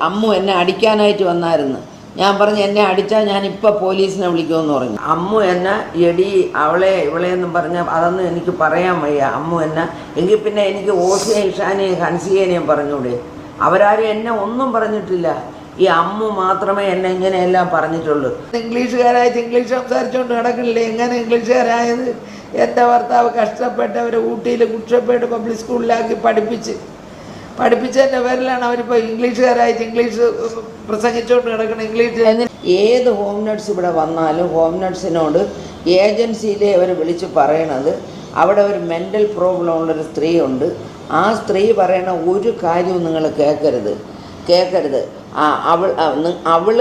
അമ്മു എന്നെ അടിക്കാനായിട്ട് വന്നായിരുന്നു. ഞാൻ പറഞ്ഞു എന്നെ അടിച്ചാൽ ഞാനിപ്പോൾ പോലീസിനെ വിളിക്കുമെന്ന് പറഞ്ഞു. അമ്മു എന്നെ എടി അവളെ ഇവളെന്നും പറഞ്ഞ അതൊന്നും എനിക്ക് പറയാൻ വയ്യ. അമ്മു എന്നെ എങ്കിൽ പിന്നെ എനിക്ക് ഓസിയെയും ഇഷാനെയും ഹൻസിയേനെയും പറഞ്ഞൂടെ? അവരാരും എന്നെ ഒന്നും പറഞ്ഞിട്ടില്ല. ഈ അമ്മു മാത്രമേ എന്നെ ഇങ്ങനെയെല്ലാം പറഞ്ഞിട്ടുള്ളൂ. ഇംഗ്ലീഷുകാരായിട്ട് ഇംഗ്ലീഷ് സംസാരിച്ചുകൊണ്ട് നടക്കണില്ലേ? എങ്ങനെ ഇംഗ്ലീഷുകാരായത്? എൻ്റെ ഭർത്താവ് കഷ്ടപ്പെട്ട് അവരെ ഊട്ടിയിൽ കുട്ടപ്പേട്ട് പബ്ലിക് സ്കൂളിലാക്കി പഠിപ്പിച്ചതിൻ്റെ പേരിലാണ് അവരിപ്പോൾ ഇംഗ്ലീഷുകാരായിട്ട് ഇംഗ്ലീഷ് പ്രസംഗിച്ചുകൊണ്ട് കിടക്കണം. ഇംഗ്ലീഷ് ഏത് ഹോം നഴ്സ് ഇവിടെ വന്നാലും ഹോം നഴ്സിനോട് ഏജൻസിയിലെ അവർ വിളിച്ച് പറയണത് അവിടെ ഒരു മെൻ്റൽ പ്രോബ്ലം ഉള്ളൊരു സ്ത്രീ ഉണ്ട്. ആ സ്ത്രീ പറയണ ഒരു കാര്യവും നിങ്ങൾ കേൾക്കരുത്. അവൾ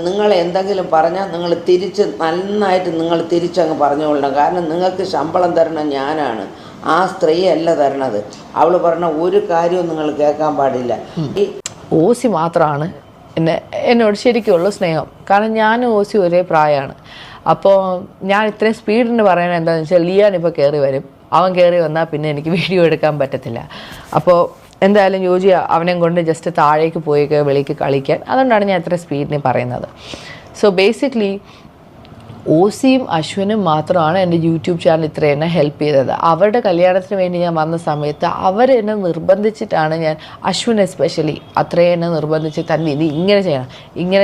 നിങ്ങൾ എന്തെങ്കിലും പറഞ്ഞാൽ നിങ്ങൾ തിരിച്ച് നന്നായിട്ട് നിങ്ങൾ തിരിച്ചങ്ങ് പറഞ്ഞുകൊള്ളണം. കാരണം നിങ്ങൾക്ക് ശമ്പളം തരണം ഞാനാണ്, ആ സ്ത്രീ അല്ല തരണത്. അവൾ പറഞ്ഞ ഒരു കാര്യവും നിങ്ങൾ കേൾക്കാൻ പാടില്ല. ഈ ഓസി മാത്രമാണ് എന്നോട് ശരിക്കുള്ള സ്നേഹം. കാരണം ഞാനും ഓസി ഒരേ പ്രായമാണ്. അപ്പോൾ ഞാൻ ഇത്രയും സ്പീഡിന് പറയണത് എന്താണെന്ന് വെച്ചാൽ ലിയാൻ ഇപ്പോൾ കയറി വരും. അവൻ കയറി വന്നാൽ പിന്നെ എനിക്ക് വീഡിയോ എടുക്കാൻ പറ്റത്തില്ല. അപ്പോൾ എന്തായാലും യോജി അവനെ കൊണ്ട് ജസ്റ്റ് താഴേക്ക് പോയി വെളിക്ക് കളിക്കാൻ. അതുകൊണ്ടാണ് ഞാൻ ഇത്ര സ്പീഡിന് പറയുന്നത്. സോ ബേസിക്കലി ഓസിയും അശ്വിനും മാത്രമാണ് എൻ്റെ യൂട്യൂബ് ചാനൽ ഇത്ര എന്നെ ഹെൽപ്പ് ചെയ്തത്. അവരുടെ കല്യാണത്തിന് വേണ്ടി ഞാൻ വന്ന സമയത്ത് അവരെന്നെ നിർബന്ധിച്ചിട്ടാണ് അശ്വിൻ എസ്പെഷ്യലി അത്രയും എന്നെ നിർബന്ധിച്ച് തന്നെ ഇത് ഇങ്ങനെ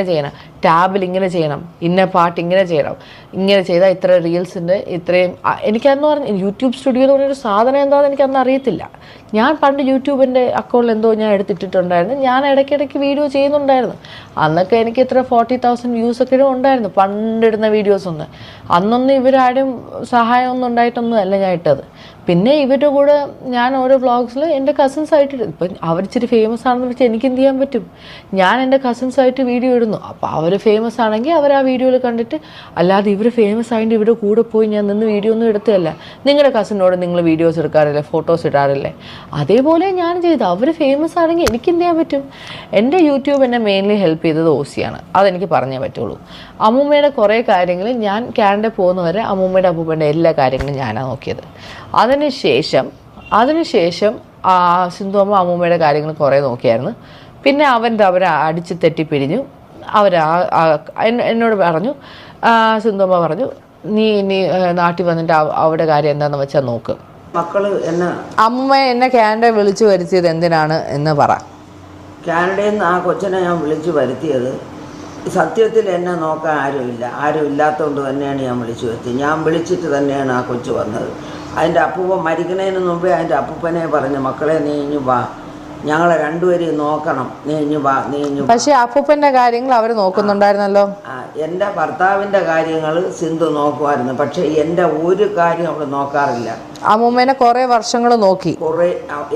ചെയ്യണം, ടാബിൽ ഇങ്ങനെ ചെയ്യണം, ഇന്ന പാട്ട് ഇങ്ങനെ ചെയ്യണം, ഇങ്ങനെ ചെയ്താൽ ഇത്ര റീൽസിൻ്റെ ഇത്രയും. എനിക്കന്ന് പറഞ്ഞ യൂട്യൂബ് സ്റ്റുഡിയോ എന്ന് പറഞ്ഞൊരു സാധനം എന്താണെന്ന് എനിക്കന്ന് അറിയത്തില്ല. ഞാൻ പണ്ട് യൂട്യൂബിൻ്റെ അക്കൗണ്ടിൽ എന്തോ ഞാൻ എടുത്തിട്ടുണ്ടായിരുന്നു. ഞാൻ ഇടയ്ക്കിടയ്ക്ക് വീഡിയോ ചെയ്യുന്നുണ്ടായിരുന്നു. അന്നൊക്കെ എനിക്ക് ഇത്ര 40,000 വ്യൂസൊക്കെ ഉണ്ടായിരുന്നു പണ്ടിടുന്ന വീഡിയോസ്. അന്നൊന്നും ഇവരാരും സഹായമൊന്നും ഉണ്ടായിട്ടൊന്നും അല്ല ഞാൻ ഇട്ടത്. പിന്നെ ഇവരുടെ കൂടെ ഞാൻ ഓരോ വ്ളോഗ്സിൽ എൻ്റെ കസിൻസായിട്ട് ഇപ്പം അവരിച്ചിരി ഫേമസ് ആണെന്ന് വെച്ചാൽ എനിക്ക് എന്ത് ചെയ്യാൻ പറ്റും? ഞാൻ എൻ്റെ കസിൻസായിട്ട് വീഡിയോ ഇടുന്നു. അപ്പോൾ അവർ ഫേമസ് ആണെങ്കിൽ അവർ ആ വീഡിയോയിൽ കണ്ടിട്ട്, അല്ലാതെ ഇവർ ഫേമസ് ആയിട്ട് ഇവരുടെ കൂടെ പോയി ഞാൻ നിന്ന് വീഡിയോ ഒന്നും എടുത്തതല്ല. നിങ്ങളുടെ കസിനോട് നിങ്ങൾ വീഡിയോസ് എടുക്കാറില്ലേ, ഫോട്ടോസ് ഇടാറില്ലേ? അതേപോലെ ഞാൻ ചെയ്തു. അവർ ഫേമസ് ആണെങ്കിൽ എനിക്ക് എന്ത് ചെയ്യാൻ പറ്റും? എൻ്റെ യൂട്യൂബ് എന്നെ മെയിൻലി ഹെൽപ്പ് ചെയ്തത് ഓസിയാണ്. അതെനിക്ക് പറഞ്ഞേ പറ്റുള്ളൂ. അമ്മൂമ്മയുടെ കുറേ കാര്യങ്ങൾ ഞാൻ കാനഡ പോകുന്നവരെ അമ്മൂമ്മയുടെ അപ്പൂപ്പൻ്റെ എല്ലാ കാര്യങ്ങളും ഞാനാണ് നോക്കിയത്. അതിനുശേഷം സിന്ധു അമ്മൂമ്മയുടെ കാര്യങ്ങൾ കുറേ നോക്കിയായിരുന്നു. പിന്നെ അവരെ അടിച്ച് തെറ്റിപ്പിരിഞ്ഞു. എന്നോട് പറഞ്ഞു, സിന്ധുമ്മ പറഞ്ഞു, നീ നാട്ടിൽ വന്നിട്ട് അവിടെ കാര്യം എന്താണെന്ന് വെച്ചാൽ നോക്ക്. മക്കള് എന്നെ അമ്മൂമ്മ എന്നെ കാനഡ വിളിച്ചു വരുത്തിയത് എന്തിനാണ് എന്ന് പറ. കാനഡയിൽ നിന്ന് ആ കൊച്ചിനെ ഞാൻ വിളിച്ചു വരുത്തിയത് സത്യത്തിൽ എന്നെ നോക്കാൻ ആരും ഇല്ലാത്തതുകൊണ്ട് തന്നെയാണ് ഞാൻ വിളിച്ചു വരുത്തി. ഞാൻ വിളിച്ചിട്ട് തന്നെയാണ് ആ കൊച്ചു വന്നത്. അതിൻ്റെ അപ്പൂപ്പൻ മരിക്കുന്നതിന് മുമ്പേ അതിൻ്റെ അപ്പൂപ്പനെ പറഞ്ഞു, മക്കളെ നീ ഇഞ്ഞു വാ, ഞങ്ങളെ രണ്ടുപേരെയും നോക്കണം, നീ ഇഞ്ഞു വാ. പക്ഷേ അപ്പൂപ്പൻ്റെ കാര്യങ്ങൾ അവർ നോക്കുന്നുണ്ടായിരുന്നല്ലോ. എൻ്റെ ഭർത്താവിൻ്റെ കാര്യങ്ങൾ സിന്ധു നോക്കുമായിരുന്നു. പക്ഷേ എൻ്റെ ഒരു കാര്യം അവൾ നോക്കാറില്ല. അമ്മൂമ്മേനെ കുറേ വർഷങ്ങൾ നോക്കി.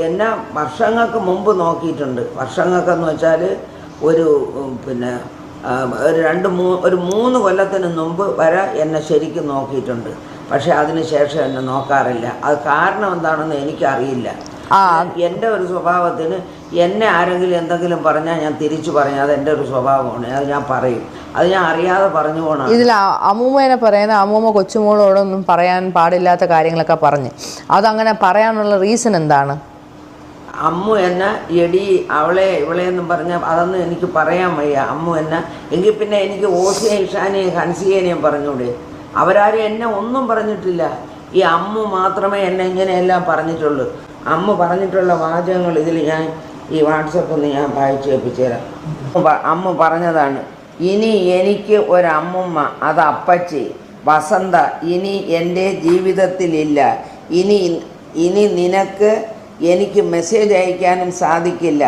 എന്നെ വർഷങ്ങൾക്ക് മുമ്പ് നോക്കിയിട്ടുണ്ട്. വർഷങ്ങൾക്കെന്ന് വെച്ചാൽ ഒരു 3 കൊല്ലത്തിന് മുമ്പ് വരെ എന്നെ ശരിക്കും നോക്കിയിട്ടുണ്ട്. പക്ഷെ അതിന് ശേഷം എന്നെ നോക്കാറില്ല. അത് കാരണം എന്താണെന്ന് എനിക്കറിയില്ല. എൻ്റെ ഒരു സ്വഭാവത്തിന് എന്നെ ആരെങ്കിലും എന്തെങ്കിലും പറഞ്ഞാൽ ഞാൻ തിരിച്ചു പറഞ്ഞാൽ അത് എൻ്റെ ഒരു സ്വഭാവമാണ്. അത് ഞാൻ പറയും. അത് ഞാൻ അറിയാതെ പറഞ്ഞു പോകണം. ഇതിൽ അമ്മൂമ്മേനെ പറയുന്ന അമ്മൂമ്മ കൊച്ചുമോളോടൊന്നും പറയാൻ പാടില്ലാത്ത കാര്യങ്ങളൊക്കെ പറഞ്ഞ്, അതങ്ങനെ പറയാനുള്ള റീസൺ എന്താണ്? അമ്മു എന്നെ എടി അവളെ ഇവളെന്നും പറഞ്ഞ അതൊന്നും എനിക്ക് പറയാൻ വയ്യ. അമ്മു എന്നെ എങ്കിൽ പിന്നെ എനിക്ക് ഓസിയെയും ഇഷാനെയും ഹൻസിയേനെയും പറഞ്ഞൂടെ? അവരാരും എന്നെ ഒന്നും പറഞ്ഞിട്ടില്ല. ഈ അമ്മു മാത്രമേ എന്നെ ഇങ്ങനെയെല്ലാം പറഞ്ഞിട്ടുള്ളൂ. അമ്മു പറഞ്ഞിട്ടുള്ള വാചകങ്ങൾ ഇതിൽ ഞാൻ ഈ വാട്സപ്പിൽ നിന്ന് ഞാൻ വായിച്ചു കേൾപ്പിച്ചു തരാം. അമ്മു പറഞ്ഞതാണ്, ഇനി എനിക്ക് ഒരമ്മൂമ്മ, അത് അപ്പച്ചി വസന്ത ഇനി എൻ്റെ ജീവിതത്തിലില്ല. ഇനി നിനക്ക് എനിക്ക് മെസ്സേജ് അയക്കാനും സാധിക്കില്ല.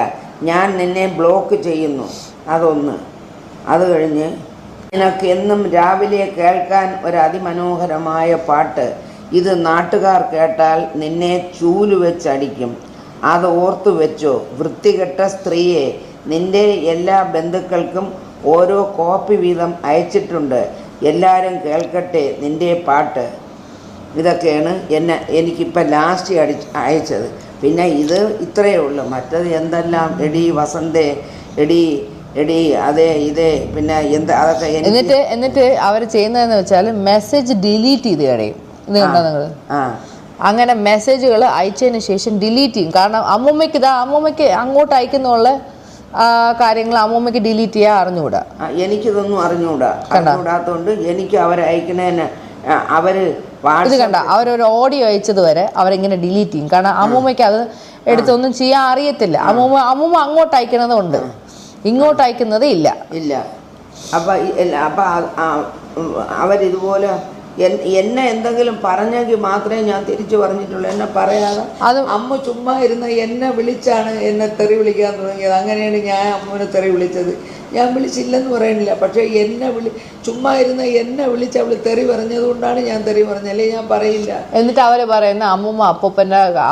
ഞാൻ നിന്നെ ബ്ലോക്ക് ചെയ്യുന്നു. അതൊന്ന്. അത് കഴിഞ്ഞ് നിനക്ക് എന്നും രാവിലെ കേൾക്കാൻ ഒരു അതിമനോഹരമായ പാട്ട്. ഇത് നാട്ടുകാർ കേട്ടാൽ നിന്നെ ചൂല് വെച്ചടിക്കും. അത് ഓർത്തു വെച്ചോ. വൃത്തികെട്ട സ്ത്രീയെ, നിൻ്റെ എല്ലാ ബന്ധുക്കൾക്കും ഓരോ കോപ്പി വീതം അയച്ചിട്ടുണ്ട്. എല്ലാവരും കേൾക്കട്ടെ നിൻ്റെ പാട്ട്. ഇതൊക്കെയാണ് എനിക്കിപ്പോൾ ലാസ്റ്റ് അയച്ചത്. പിന്നെ ഇത് ഇത്രയേ ഉള്ളൂ. മറ്റത് എന്തെല്ലാം എടി വസന്തേ, എടി അതേ ഇതേ പിന്നെ എന്താ അതൊക്കെ. എന്നിട്ട് അവർ ചെയ്യുന്നതെന്ന് വെച്ചാൽ മെസ്സേജ് ഡിലീറ്റ് ചെയ്ത് കളയും. ഇത് കണ്ടോ നിങ്ങൾ? അങ്ങനെ മെസ്സേജുകൾ അയച്ചതിന് ശേഷം ഡിലീറ്റ് ചെയ്യും. കാരണം അമ്മൂമ്മയ്ക്ക് അങ്ങോട്ട് അയക്കുന്നുള്ള കാര്യങ്ങൾ അമ്മൂമ്മയ്ക്ക് ഡിലീറ്റ് ചെയ്യാൻ അറിഞ്ഞുകൂടാ. എനിക്കിതൊന്നും അറിഞ്ഞുകൂടാത്തോണ്ട് എനിക്ക് അവരയക്കണേന് അവര് ഇത് കണ്ട അവരൊരു ഓഡിയോ അയച്ചത് വരെ അവരിങ്ങനെ ഡിലീറ്റ് ചെയ്യും. കാരണം അമ്മൂമ്മയ്ക്ക് അത് എടുത്തൊന്നും ചെയ്യാൻ അറിയത്തില്ല. അമ്മൂമ്മ അങ്ങോട്ട് അയക്കണതുണ്ട്, ഇങ്ങോട്ട് അയക്കുന്നത് ഇല്ല. അപ്പൊ അവരിതുപോലെ എന്നെ എന്തെങ്കിലും പറഞ്ഞെങ്കിൽ മാത്രമേ ഞാൻ തിരിച്ചു പറഞ്ഞിട്ടുള്ളൂ. എന്നെ പറയാതെ അത് അമ്മ ചുമ്മാ ഇരുന്ന് എന്നെ വിളിച്ചാണ് എന്നെ തെറി വിളിക്കാൻ തുടങ്ങിയത്. അങ്ങനെയാണ് ഞാൻ അമ്മൂനെ തെറി വിളിച്ചത്. ഞാൻ വിളിച്ചില്ലെന്ന് പറയുന്നില്ല, പക്ഷേ എന്നെ ചുമ്മാ ഇരുന്ന് എന്നെ വിളിച്ച് അവൾ തെറി പറഞ്ഞത് കൊണ്ടാണ് ഞാൻ തെറി പറഞ്ഞത്, അല്ലേ ഞാൻ പറയില്ല. എന്നിട്ട് അവർ പറയുന്ന അമ്മൂമ്മ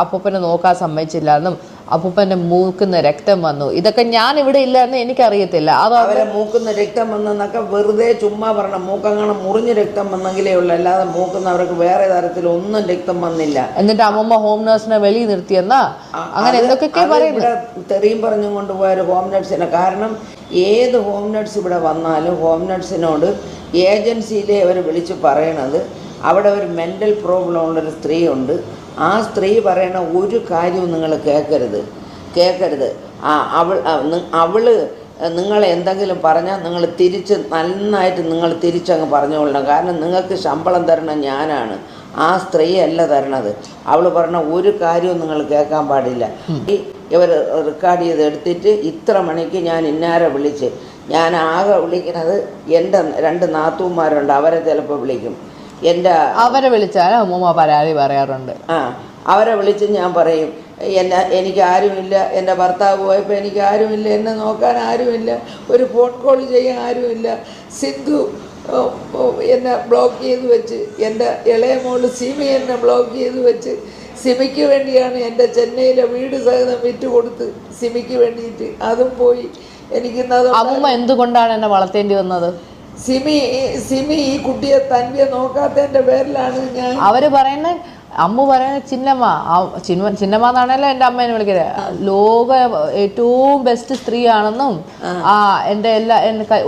അപ്പൂപ്പനെ നോക്കാൻ സമ്മതിച്ചില്ല എന്നും അപ്പൂപ്പന്റെ മൂക്കുന്ന രക്തം വന്നു, ഇതൊക്കെ ഞാൻ ഇവിടെ ഇല്ല എന്ന് എനിക്കറിയത്തില്ല. അതോ അവരെ മൂക്കുന്ന രക്തം വന്നെന്നൊക്കെ വെറുതെ ചുമ്മാ പറഞ്ഞ മൂക്കങ്ങനെ മുറിഞ്ഞ് രക്തം വന്നെങ്കിലേ ഉള്ളൂ, അല്ലാതെ മൂക്കുന്നവർക്ക് വേറെ തരത്തിലൊന്നും രക്തം വന്നില്ല. എന്നിട്ട് അമ്മൂമ്മ ഹോം നഴ്സിനെ വെളിയിൽ നിർത്തിയെന്നാ അങ്ങനെ എന്തൊക്കെയൊക്കെ പറയുന്നത്. തെറിയും പറഞ്ഞും കൊണ്ടുപോയൊരു ഹോം നഴ്സിനെ. കാരണം ഏത് ഹോം നഴ്സ് ഇവിടെ വന്നാലും ഹോം നഴ്സിനോട് ഏജൻസിയിലെ അവർ വിളിച്ച് പറയണത് അവിടെ ഒരു മെൻ്റൽ പ്രോബ്ലം ഉള്ളൊരു സ്ത്രീ ഉണ്ട്, ആ സ്ത്രീ പറയണ ഒരു കാര്യവും നിങ്ങൾ കേൾക്കരുത്. അവള് നിങ്ങളെ എന്തെങ്കിലും പറഞ്ഞാൽ നിങ്ങൾ നന്നായിട്ട് നിങ്ങൾ തിരിച്ചങ്ങ് പറഞ്ഞുകൊള്ളണം. കാരണം നിങ്ങൾക്ക് ശമ്പളം തരണം ഞാനാണ്, ആ സ്ത്രീ അല്ല തരണത്. അവൾ പറഞ്ഞ ഒരു കാര്യവും നിങ്ങൾ കേൾക്കാൻ പാടില്ല. ഇവർ റെക്കോർഡ് ചെയ്ത് എടുത്തിട്ട് ഇത്ര മണിക്ക് ഞാൻ ഇന്നാരെ വിളിച്ച്, ഞാൻ ആകെ വിളിക്കുന്നത് എൻ്റെ 2 നാത്തൂന്മാരുണ്ട്, അവരെ ചിലപ്പോൾ വിളിക്കും. അവരെ വിളിച്ചാൽ അമ്മൂമ്മ പരാതി പറയാറുണ്ട്. അവരെ വിളിച്ച് ഞാൻ പറയും എനിക്ക് ആരുമില്ല, എൻ്റെ ഭർത്താവ് പോയപ്പോൾ എനിക്ക് ആരുമില്ല, എന്നെ നോക്കാൻ ആരുമില്ല, ഒരു ഫോൺ കോൾ ചെയ്യാൻ ആരുമില്ല. സിന്ധു എന്നെ ബ്ലോക്ക് ചെയ്ത് വെച്ച്, എൻ്റെ ഇളയ മോള് സിമി എന്നെ ബ്ലോക്ക് ചെയ്ത് വെച്ച്, സിമിക്ക് വേണ്ടിയാണ് എൻ്റെ ചെന്നൈയിലെ വീട് സഹിതം വിറ്റ് കൊടുത്ത് സിമിക്ക് വേണ്ടിയിട്ട്, അതും പോയി. അമ്മൂമ്മ എന്തുകൊണ്ടാണ് എന്നെ വളർത്തേണ്ടി വന്നത്? സിമി ഈ കുട്ടിയെ തനിയെ നോക്കാത്തതിൻ്റെ പേരിലാണ് ഞാൻ. അവര് പറയുന്ന അമ്മ പറയുന്ന ചിന്നമ്മ എന്നാണല്ലോ എൻ്റെ അമ്മേനെ വിളിക്കുന്നത്, ലോക ഏറ്റവും ബെസ്റ്റ് സ്ത്രീയാണെന്നും എൻ്റെ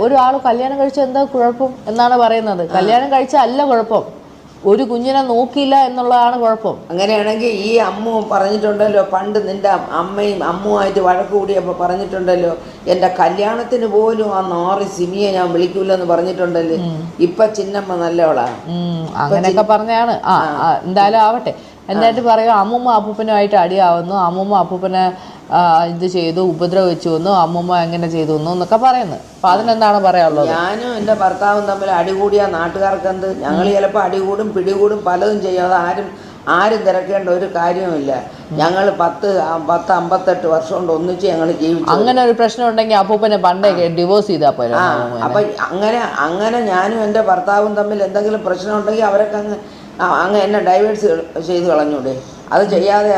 ഒരാൾ കല്യാണം കഴിച്ച എന്താ കുഴപ്പം എന്നാണ് പറയുന്നത്. കല്യാണം കഴിച്ച അല്ല കുഴപ്പം, ഒരു കുഞ്ഞിനെ നോക്കിയില്ല എന്നുള്ളതാണ് കുഴപ്പം. അങ്ങനെയാണെങ്കിൽ ഈ അമ്മു പറഞ്ഞിട്ടുണ്ടല്ലോ, പണ്ട് നിന്റെ അമ്മയും അമ്മുമായിട്ട് വഴക്ക് കൂടിയപ്പോൾ പറഞ്ഞിട്ടുണ്ടല്ലോ, എൻ്റെ കല്യാണത്തിന് പോലും ആ 4 സിമിയെ ഞാൻ വിളിക്കൂലെന്ന് പറഞ്ഞിട്ടുണ്ടല്ലോ. ഇപ്പൊ ചിന്നമ്മ നല്ലവളാ. അങ്ങനെയൊക്കെ പറഞ്ഞാണ്. എന്തായാലും ആവട്ടെ. എന്നിട്ട് പറയും അമ്മൂമ്മ അപ്പൂപ്പനുമായിട്ട് അടിയാവുന്നു, അമ്മൂമ്മ അപ്പൂപ്പനെ ഇത് ചെയ്തു, ഉപദ്രവിച്ചു വന്നു, അമ്മൂമ്മ എങ്ങനെ ചെയ്തു വന്നു എന്നൊക്കെ പറയുന്നു. അപ്പൊ അതിനെന്താണ് പറയാനുള്ളത്? ഞാനും എൻ്റെ ഭർത്താവും തമ്മിൽ അടികൂടിയ നാട്ടുകാർക്കെന്ത്, ഞങ്ങൾ ചിലപ്പോൾ അടികൂടും പിടികൂടും പലതും ചെയ്യും. അത് ആരും തിരക്കേണ്ട ഒരു കാര്യവുമില്ല. ഞങ്ങൾ 10-58 വർഷം കൊണ്ട് ഒന്നിച്ച് ഞങ്ങൾ ജീവിച്ചു. അങ്ങനെ ഒരു പ്രശ്നം ഉണ്ടെങ്കിൽ അപ്പൂപ്പനെ പണ്ടേ ഡിവോഴ്സ് ചെയ്താൽ പോലും. അപ്പൊ അങ്ങനെ ഞാനും എൻ്റെ ഭർത്താവും തമ്മിൽ എന്തെങ്കിലും പ്രശ്നം ഉണ്ടെങ്കിൽ അവരൊക്കെ അങ്ങ് എന്നെ ഡൈവേഴ്സ് ചെയ്ത് കളഞ്ഞൂടെ? അത് ചെയ്യാതെ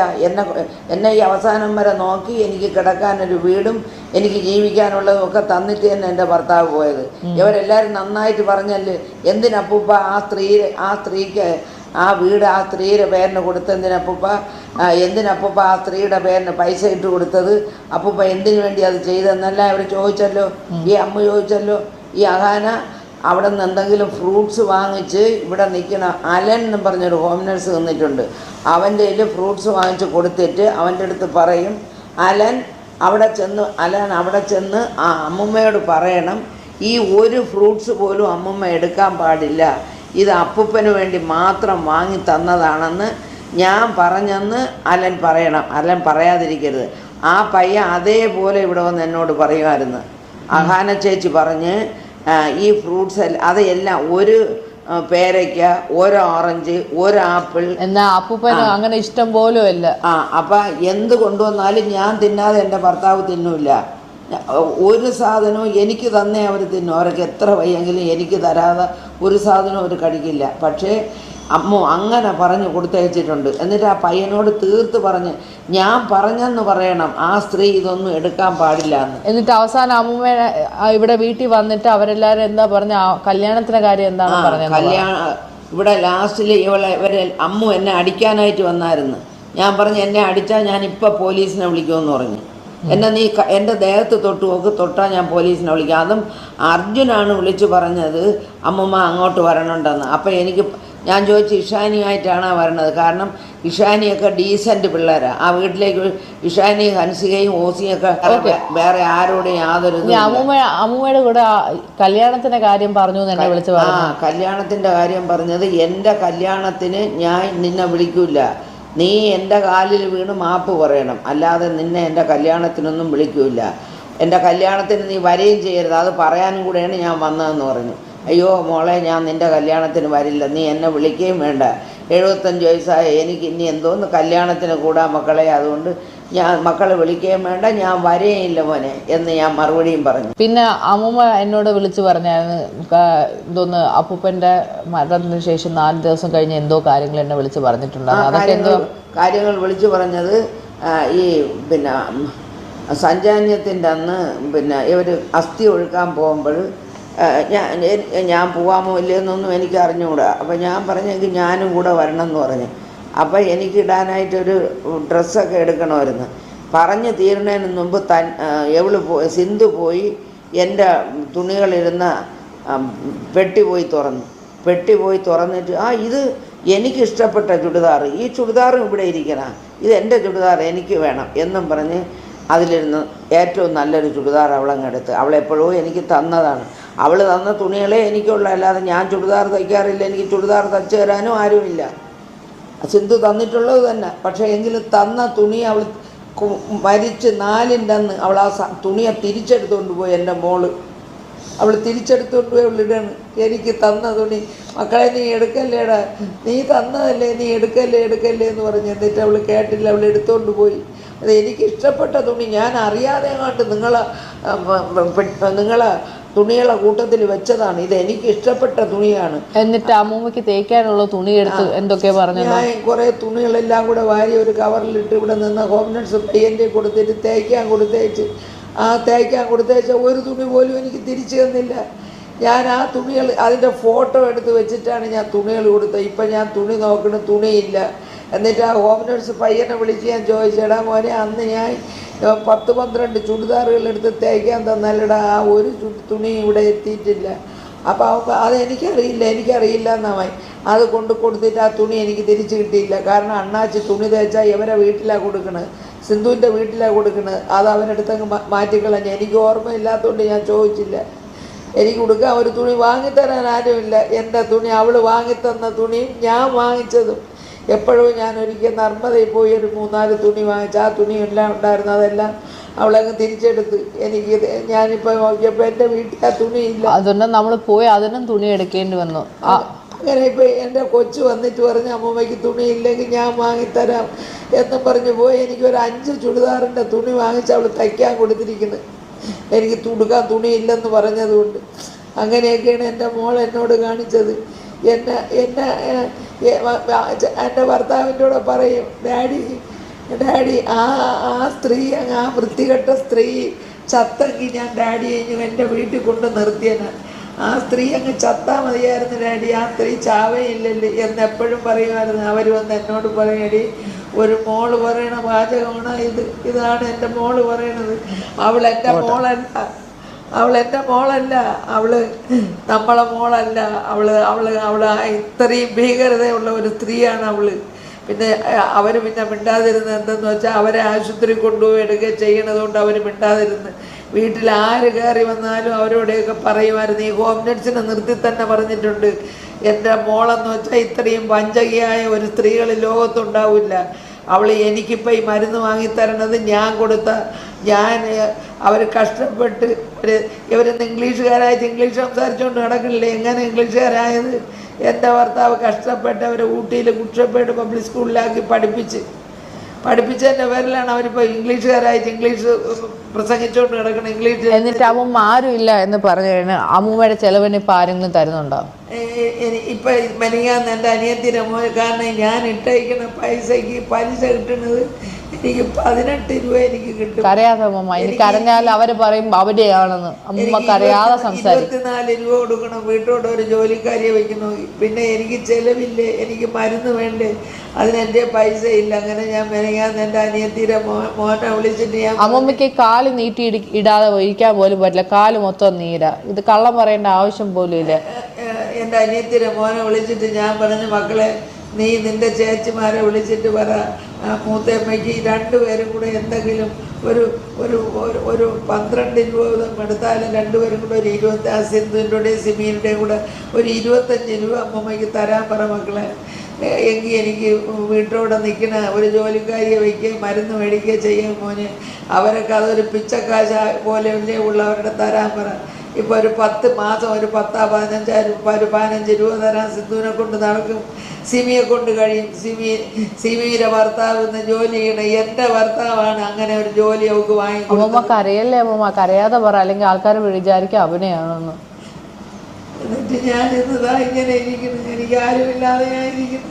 എന്നെ ഈ അവസാനം വരെ നോക്കി എനിക്ക് കിടക്കാനൊരു വീടും എനിക്ക് ജീവിക്കാനുള്ളതും ഒക്കെ തന്നിട്ട് തന്നെ എൻ്റെ ഭർത്താവ് പോയത്. ഇവരെല്ലാവരും നന്നായിട്ട് പറഞ്ഞല്ലേ, എന്തിനപ്പൂപ്പ ആ സ്ത്രീക്ക് ആ വീട് ആ സ്ത്രീയുടെ പേരിന് കൊടുത്തെന്തിനപ്പൂപ്പ, എന്തിനപ്പൂപ്പ ആ സ്ത്രീയുടെ പേരിന് പൈസ ഇട്ട് കൊടുത്തത്, അപ്പൂപ്പ എന്തിനു വേണ്ടി അത് ചെയ്തെന്നല്ല അവർ ചോദിച്ചല്ലോ. ഈ അമ്മ ചോദിച്ചല്ലോ. ഈ അഹാന അവിടെ നിന്ന് എന്തെങ്കിലും ഫ്രൂട്ട്സ് വാങ്ങിച്ച് ഇവിടെ നിൽക്കുന്ന അലൻ എന്ന് പറഞ്ഞൊരു ഹോം നഴ്സ് നിന്നിട്ടുണ്ട്, അവൻ്റെ കയ്യിൽ ഫ്രൂട്ട്സ് വാങ്ങിച്ച് കൊടുത്തിട്ട് അവൻ്റെ അടുത്ത് പറയും, അലൻ അവിടെ ചെന്ന് ആ അമ്മുമ്മയോട് പറയണം, ഈ ഒരു ഫ്രൂട്ട്സ് പോലും അമ്മുമ്മ എടുക്കാൻ പാടില്ല, ഇത് അപ്പൂപ്പന് വേണ്ടി മാത്രം വാങ്ങി തന്നതാണെന്ന് ഞാൻ പറഞ്ഞെന്ന് അലൻ പറയണം. അലൻ പറയാതിരിക്കരുത്. ആ പയ്യൻ അതേപോലെ ഇവിടെ വന്ന് എന്നോട് പറയുമായിരുന്നു. അഹാന ചേച്ചി പറഞ്ഞ് ഈ ഫ്രൂട്ട്സ് അതെല്ലാം ഒരു പേരയ്ക്ക, ഒരു ഓറഞ്ച്, ഒരു ആപ്പിൾ, എന്നാ അപ്പൂപ്പന് അങ്ങനെ ഇഷ്ടം പോലും അല്ല. അപ്പം എന്ത് കൊണ്ടുവന്നാലും ഞാൻ തിന്നാതെ എൻ്റെ ഭർത്താവ് തിന്നൂല്ല. ഒരു സാധനവും എനിക്ക് തന്നെ അവർ തിന്നും. അവർക്ക് എത്ര വയ്യെങ്കിലും എനിക്ക് തരാതെ ഒരു സാധനവും അവർ കഴിക്കില്ല. പക്ഷേ അമ്മ അങ്ങനെ പറഞ്ഞ് കൊടുത്തയച്ചിട്ടുണ്ട്. എന്നിട്ട് ആ പയ്യനോട് തീർത്ത് പറഞ്ഞ് ഞാൻ പറഞ്ഞെന്ന് പറയണം, ആ സ്ത്രീ ഇതൊന്നും എടുക്കാൻ പാടില്ല എന്ന്. എന്നിട്ട് അവസാനം അമ്മൂമ്മ ഇവിടെ വീട്ടിൽ വന്നിട്ട് അവരെല്ലാവരും എന്താ പറഞ്ഞ, കല്യാണത്തിന്റെ കാര്യം എന്താണ് പറഞ്ഞത്? ഇവിടെ ലാസ്റ്റിൽ ഇവരെ അമ്മു എന്നെ അടിക്കാനായിട്ട് വന്നായിരുന്നു. ഞാൻ പറഞ്ഞു എന്നെ അടിച്ചാൽ ഞാൻ ഇപ്പം പോലീസിനെ വിളിക്കുമെന്ന് പറഞ്ഞു. എന്നെ നീ എൻ്റെ ദേഹത്ത് തൊട്ടാൽ ഞാൻ പോലീസിനെ വിളിക്കാം. അതും അർജുനാണ് വിളിച്ചു പറഞ്ഞത് അമ്മൂമ്മ അങ്ങോട്ട് വരണുണ്ടെന്ന്. അപ്പം ഞാൻ ചോദിച്ചു ഇഷാനിയായിട്ടാണോ വരണത്, കാരണം ഇഷാനിയൊക്കെ ഡീസൻറ്റ് പിള്ളേരാണ്. ആ വീട്ടിലേക്ക് ഇഷാനിയും ഹൻസികയും ഓസിയൊക്കെ വേറെ ആരോടും യാതൊരു അമ്മൂമ്മയുടെ കൂടെ കല്യാണത്തിന്റെ കാര്യം പറഞ്ഞു എന്നെ വിളിച്ചു പറഞ്ഞു. കല്യാണത്തിന്റെ കാര്യം പറഞ്ഞത്, എൻ്റെ കല്യാണത്തിന് ഞാൻ നിന്നെ വിളിക്കൂല, നീ എൻ്റെ കാലിൽ വീണ് മാപ്പ് പറയണം, അല്ലാതെ നിന്നെ എൻ്റെ കല്യാണത്തിനൊന്നും വിളിക്കൂല, എൻ്റെ കല്യാണത്തിന് നീ വരികയും ചെയ്യരുത്, അത് പറയാനും കൂടെയാണ് ഞാൻ വന്നതെന്ന് പറഞ്ഞു. അയ്യോ മോളെ, ഞാൻ നിൻ്റെ കല്യാണത്തിന് വരില്ല, നീ എന്നെ വിളിക്കുകയും വേണ്ട, 75 വയസ്സായ എനിക്ക് ഇനി എന്തോന്ന് കല്യാണത്തിന് കൂടാ മക്കളെ, അതുകൊണ്ട് ഞാൻ മക്കളെ വിളിക്കുകയും വേണ്ട, ഞാൻ വരെയില്ല മോനെ എന്ന് ഞാൻ മറുപടിയും പറഞ്ഞു. പിന്നെ അമ്മൂമ്മ എന്നോട് വിളിച്ചു പറഞ്ഞായിരുന്നു, എന്തോന്ന് അപ്പൂപ്പൻ്റെ മരണത്തിന് ശേഷം 4 ദിവസം കഴിഞ്ഞ് എന്തോ കാര്യങ്ങൾ എന്നെ വിളിച്ച് പറഞ്ഞിട്ടുണ്ടായിരുന്നു. അതൊക്കെ എന്തോ കാര്യങ്ങൾ വിളിച്ചു പറഞ്ഞത്, ഈ പിന്നെ സഞ്ചാന്യത്തിൻ്റെ അന്ന് പിന്നെ ഇവർ അസ്ഥി ഒഴുക്കാൻ പോകുമ്പോൾ ഞാൻ പോകാമോ ഇല്ലയെന്നൊന്നും എനിക്ക് അറിഞ്ഞുകൂടാ. അപ്പോൾ ഞാൻ പറഞ്ഞെങ്കിൽ ഞാനും കൂടെ വരണം എന്ന് പറഞ്ഞു. അപ്പോൾ എനിക്കിടാനായിട്ടൊരു ഡ്രസ്സൊക്കെ എടുക്കണമായിരുന്നു. പറഞ്ഞ് തീരുന്നതിന് മുമ്പ് സിന്ധു പോയി എൻ്റെ തുണികളിരുന്ന പെട്ടി പോയി തുറന്നിട്ട്, ഇത് എനിക്കിഷ്ടപ്പെട്ട ചുടിദാർ, ഈ ചുടിദാറും ഇവിടെ ഇരിക്കണം, ഇത് എൻ്റെ ചുടിദാർ എനിക്ക് വേണം എന്നും പറഞ്ഞ് അതിലിരുന്ന് ഏറ്റവും നല്ലൊരു ചുടിദാർ അവളങ്ങെടുത്ത്, അവളെപ്പോഴോ എനിക്ക് തന്നതാണ്. അവൾ തന്ന തുണികളെ എനിക്കുള്ള, അല്ലാതെ ഞാൻ ചുടിദാർ തയ്ക്കാറില്ല, എനിക്ക് ചുടിദാർ തയ്ച്ചു തരാനും ആരുമില്ല. സിന്ധു തന്നിട്ടുള്ളത് തന്നെ. പക്ഷേ എങ്കിലും തന്ന തുണി അവൾ മരിച്ച് 4ൻ്റെ അന്ന് അവൾ ആ തുണിയെ തിരിച്ചെടുത്തുകൊണ്ട് പോയി. എൻ്റെ മോള് അവൾ തിരിച്ചെടുത്തുകൊണ്ട് പോയി അവളിടാണ്, എനിക്ക് തന്ന തുണി, മക്കളെ നീ എടുക്കല്ലേടാ, നീ തന്നതല്ലേ, നീ എടുക്കല്ലേ എന്ന് പറഞ്ഞു. എന്നിട്ട് അവൾ കേട്ടില്ല, അവൾ എടുത്തുകൊണ്ട് പോയി. അത് എനിക്കിഷ്ടപ്പെട്ട തുണി, ഞാൻ അറിയാതെ കണ്ട് നിങ്ങളെ തുണികളെ കൂട്ടത്തിൽ വെച്ചതാണ്, ഇത് എനിക്ക് ഇഷ്ടപ്പെട്ട തുണിയാണ്. എന്നിട്ട് അമ്മൂമ്മയ്ക്ക് തേക്കാനുള്ള തുണി എടുത്ത് എന്തൊക്കെയാ പറഞ്ഞു. ഞാൻ കുറേ തുണികളെല്ലാം കൂടെ വാരി ഒരു കവറിലിട്ട് ഇവിടെ നിന്ന് ഹോം നഴ്സ് പയ്യൻ്റെ കൊടുത്തിട്ട് തേക്കാൻ കൊടുത്തേച്ച ഒരു തുണി പോലും എനിക്ക് തിരിച്ചു തന്നില്ല. ഞാൻ ആ തുണികൾ, അതിൻ്റെ ഫോട്ടോ എടുത്ത് വെച്ചിട്ടാണ് ഞാൻ തുണികൾ കൊടുത്തത്. ഇപ്പം ഞാൻ തുണി നോക്കണ തുണിയില്ല. എന്നിട്ട് ആ ഹോം നഴ്സ് പയ്യനെ വിളിച്ച് ഞാൻ ചോദിച്ചേടാ മോനെ, അന്ന് ഞാൻ 10-12 ചുടിദാറുകൾ എടുത്ത് തേക്കാൻ തന്നല്ലടാ, ആ ഒരു തുണി ഇവിടെ എത്തിയിട്ടില്ല. അപ്പോൾ എനിക്കറിയില്ല എന്നായി. അത് കൊടുത്തിട്ട് ആ തുണി എനിക്ക് തിരിച്ച് കിട്ടിയില്ല. കാരണം അണ്ണാച്ചി തുണി തേച്ചാൽ ഇവരെ വീട്ടിലാണ് കൊടുക്കണത്, സിന്ധുവിൻ്റെ വീട്ടിലാണ് കൊടുക്കുന്നത്. അത് അവനെടുത്തങ്ങ് മാറ്റിക്കളഞ്ഞ്. എനിക്ക് ഓർമ്മയില്ലാത്തതുകൊണ്ട് ഞാൻ ചോദിച്ചില്ല. എനിക്ക് കൊടുക്കാൻ ഒരു തുണി വാങ്ങിത്തരാൻ ആരുമില്ല. എൻ്റെ തുണി, അവൾ വാങ്ങിത്തന്ന തുണിയും ഞാൻ വാങ്ങിച്ചതും. എപ്പോഴും ഞാൻ ഒരിക്കൽ നർമ്മദയിൽ പോയി ഒരു 3-4 തുണി വാങ്ങിച്ച്, ആ തുണിയെല്ലാം ഉണ്ടായിരുന്നു, അതെല്ലാം അവളങ്ങ് തിരിച്ചെടുത്ത്. ഞാനിപ്പോൾ നോക്കിയപ്പോൾ എൻ്റെ വീട്ടിൽ ആ തുണിയില്ല. അതുകൊണ്ട് നമ്മൾ പോയി അതിനും തുണി എടുക്കേണ്ടി വന്നു. അങ്ങനെ ഇപ്പോൾ എൻ്റെ കൊച്ചു വന്നിട്ട് പറഞ്ഞ് അമ്മൂമ്മയ്ക്ക് തുണിയില്ലെങ്കിൽ ഞാൻ വാങ്ങിത്തരാം എന്നും പറഞ്ഞ് പോയി. എനിക്കൊരു 5 ചുടിദാറിൻ്റെ തുണി വാങ്ങിച്ച് അവൾ തയ്ക്കാൻ കൊടുത്തിരിക്കുന്നത്, എനിക്ക് തുടുക്കാൻ തുണിയില്ലെന്ന് പറഞ്ഞതുകൊണ്ട്. അങ്ങനെയൊക്കെയാണ് എൻ്റെ മോൾ എന്നോട് കാണിച്ചത്. എൻ്റെ ഭർത്താവിൻ്റെ കൂടെ പറയും, ഡാഡി ആ സ്ത്രീ, ആ വൃത്തികെട്ട സ്ത്രീ ചത്തെങ്കിൽ ഞാൻ ഡാഡി എൻ്റെ വീട്ടിൽ കൊണ്ട് നിർത്തിയനാണ്. ആ സ്ത്രീ അങ്ങ് ചത്താൽ മതിയായിരുന്നു ഡാഡി, ആ സ്ത്രീ ചാവേയില്ലല്ലേ എന്നെപ്പോഴും പറയുമായിരുന്നു. അവർ വന്ന് എന്നോട് പറയടി, ഒരു മോള് പറയണ പാചകമാണ് ഇതാണ് എൻ്റെ മോള് പറയണത്. അവൾ എൻ്റെ മോളല്ല, അവള് നമ്മളെ മോളല്ല. അവള് ഇത്രയും ഭീകരതയുള്ള ഒരു സ്ത്രീയാണ് അവള്. പിന്നെ അവർ പിന്നെ മിണ്ടാതിരുന്നത് എന്തെന്ന് വെച്ചാൽ, അവരെ ആശുപത്രി കൊണ്ടുപോയി എടുക്കുക ചെയ്യണതുകൊണ്ട് അവർ മിണ്ടാതിരുന്ന്. വീട്ടിൽ ആര് കയറി വന്നാലും അവരോടെയൊക്കെ പറയുമായിരുന്നു. ഈ ഹോം നഴ്സിനെ നിർത്തി തന്നെ പറഞ്ഞിട്ടുണ്ട്, എൻ്റെ മോളെന്ന് വെച്ചാൽ ഇത്രയും വഞ്ചകിയായ ഒരു സ്ത്രീകൾ ലോകത്തുണ്ടാവില്ല. അവൾ എനിക്കിപ്പോൾ ഈ മരുന്ന് വാങ്ങിത്തരണത് അവർ കഷ്ടപ്പെട്ട് ഇവരിന്ന് ഇംഗ്ലീഷുകാരായിട്ട് ഇംഗ്ലീഷ് സംസാരിച്ചുകൊണ്ട് നടക്കണില്ലേ. എങ്ങനെ ഇംഗ്ലീഷുകാരായത്? എൻ്റെ ഭർത്താവ് കഷ്ടപ്പെട്ട് അവരെ ഊട്ടിയിൽ കുട്ടപ്പേട്ട് പബ്ലിക് സ്കൂളിലാക്കി പഠിപ്പിച്ചതിൻ്റെ പേരിലാണ് അവരിപ്പോൾ ഇംഗ്ലീഷുകാരായിട്ട് ഇംഗ്ലീഷ് പ്രസംഗിച്ചുകൊണ്ട് കിടക്കണം. ഇംഗ്ലീഷ്. എന്നിട്ട് അമ്മൂമ്മ ആരും ഇല്ല എന്ന് പറഞ്ഞു കഴിഞ്ഞാൽ അമ്മൂമ്മയുടെ ചെലവിന് ഇപ്പോൾ ആരെങ്കിലും തരുന്നുണ്ടോ? ഇപ്പം മെനങ്ങാന്ന് എൻ്റെ അനിയത്തിൻ്റെ മോൻ, കാരണം ഞാൻ ഇട്ടയക്കുന്ന പൈസയ്ക്ക് പലിശ കിട്ടുന്നത് എനിക്ക് 18 രൂപ എനിക്ക് കിട്ടും. കരയാതെ അമ്മൂമ്മ, എനിക്ക് അറിഞ്ഞാൽ അവർ പറയും അവിടെയാണെന്ന്. അമ്മൂമ്മ കരയാതെ സംസാരിക്കും. 24 രൂപ കൊടുക്കണം, വീട്ടോട്ട് ഒരു ജോലിക്കാരിയെ വയ്ക്കുന്നു. പിന്നെ എനിക്ക് ചെലവില്ലേ, എനിക്ക് മരുന്ന് വേണ്ടേ, അതിനെൻ്റെ പൈസ ഇല്ല. അങ്ങനെ ഞാൻ മെനങ്ങാന്ന് എൻ്റെ അനിയത്തിയുടെ മോനെ വിളിച്ചിട്ട് ഞാൻ, അമ്മൂമ്മയ്ക്ക് കാല് നീട്ടി ഇടാതെ ഇരിക്കാൻ പോലും പറ്റില്ല, കാല് മൊത്തം നീരാ. ഇത് കള്ളം പറയേണ്ട ആവശ്യം പോലും ഇല്ല. എൻ്റെ അനിയത്തിയുടെ മോനെ വിളിച്ചിട്ട് ഞാൻ പറഞ്ഞു, മക്കളെ നീ നിൻ്റെ ചേച്ചിമാരെ വിളിച്ചിട്ട് പറ, മൂത്തമ്മയ്ക്ക് ഈ രണ്ടുപേരും കൂടെ എന്തെങ്കിലും ഒരു ഒരു ഒരു 12 രൂപ എടുത്താലും രണ്ടുപേരും കൂടെ ഒരു 20, സിന്ധുവിൻ്റെയും സിമീനുടെയും കൂടെ ഒരു 25 രൂപ അമ്മമ്മയ്ക്ക് തരാൻ പറ മക്കളെ. എങ്കിൽ എനിക്ക് വീട്ടിലൂടെ നിൽക്കണ ഒരു ജോലിക്കാരിയെ വയ്ക്കുകയും മരുന്ന് മേടിക്കുകയും ചെയ്യാൻ മോനെ. അവരൊക്കെ അതൊരു പിച്ചക്കാശ പോലെ ഉള്ളവരുടെ തരാൻ പറ. ഇപ്പോൾ ഒരു 10 മാസം ഒരു 15 രൂപ തരാൻ സിന്ധുവിനെ കൊണ്ട് നടക്കും, സിമിയെ കൊണ്ട് കഴിയും. സിമിയുടെ ഭർത്താവ് ഇന്ന് ജോലി ചെയ്യണം, എൻ്റെ ഭർത്താവാണ് അങ്ങനെ ഒരു ജോലി അവൾക്ക് വാങ്ങിക്കൊടുത്തത്. അമ്മമ്മ കരയല്ലേ അമ്മമ്മ, കരയാതെ പറ, അല്ലെങ്കിൽ ആൾക്കാർ വിചാരിക്കും അഭിനയാണെന്ന്. എന്നിട്ട് ഞാൻ ഇന്നതാ ഇങ്ങനെ ഇരിക്കുന്നു, എനിക്ക് ആരുമില്ലാതെ ഞാൻ ഇരിക്കുന്നു.